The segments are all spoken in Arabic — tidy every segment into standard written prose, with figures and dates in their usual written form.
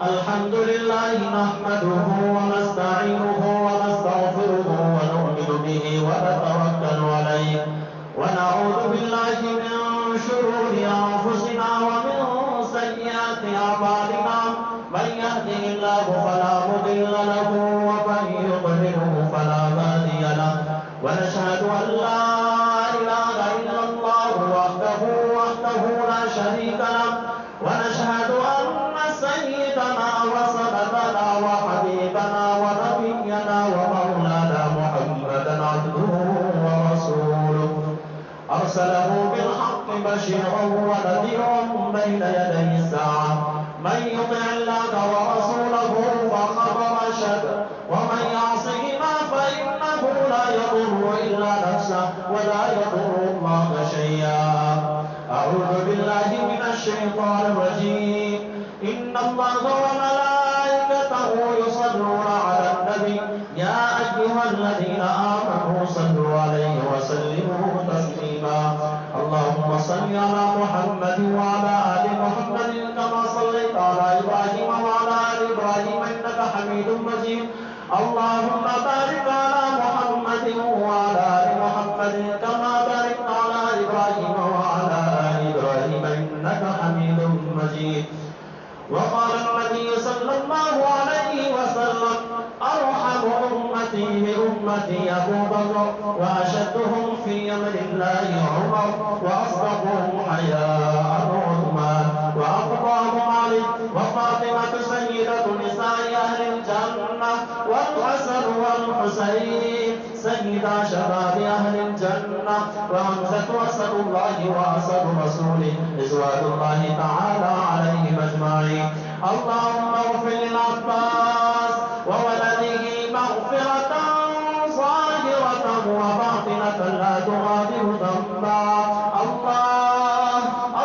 الحمد لله نحمده ونستعينه ونستغفره ونؤمن به ونتوكل عليه ونعوذ بالله من شرور أنفسنا ومن سيئات أعمالنا من يهده الله فلا مضل له ومن يضلله فلا هادي له ونشهد أن لا إله إلا الله وحده لا شريك له ونشهد أن سيدنا وسندنا وحبيبنا ونبينا ومولانا محمدا عبده ورسوله أرسله بالحق بشيرا ونذيرا بين يدي الساعة من يطع الله ورسوله فقد رشد ومن يعصهما فإنه لا يضر إلا نفسه ولا يضر الله شيئا أعوذ بالله من الشيطان الرجيم إن الله وملائكته يصلون على النبي يا أيها الذين آمنوا صلوا عليه وسلموا تسليما اللهم صل على محمد وعلى آل محمد كما صليت على إبراهيم وعلى آل إبراهيم إنك حميد مجيد اللهم بارك على محمد وعلى آل محمد كما باركت على إبراهيم وعلى آل إبراهيم إنك حميد مجيد وقال النبي صلى الله عليه وسلم أرحم أمتي بأمتي أبو بكر وأشدهم في أمر الله عمر وأصدقهم حياء عثمان وأقضاهم علي وفاطمة سيدة نساء أهل الجنة والحسن والحسين سيدا شباب أهل الجنة وحمزة أسد الله وأسد رسوله رضوان الله تعالى عليهم أجمعين اللهم اغفر للعباس وولده مغفرة ظاهرة وباطنة لا تغادر ذنبا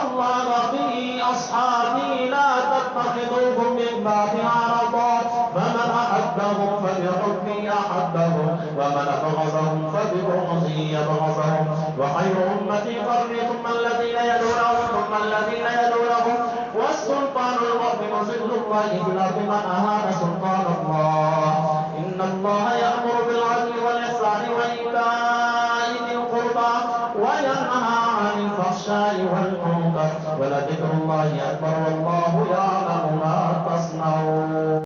الله في أصحابي لا تتخذوهم من بعد عرضا فمن أحبهم فبحبي أحبهم ومن أبغضهم فببغضي يبغضهم وخير أمتي قرني ثم الذين يلونهم ثم الذين يلونهم والسلطان المؤمن ظل الله في الأرض من أهان سلطان الله إن الله يأمر بالعدل والإحسان وإيتاء ذي القربى وينهى عن الفحشاء والمنكر ولذكر الله أكبر والله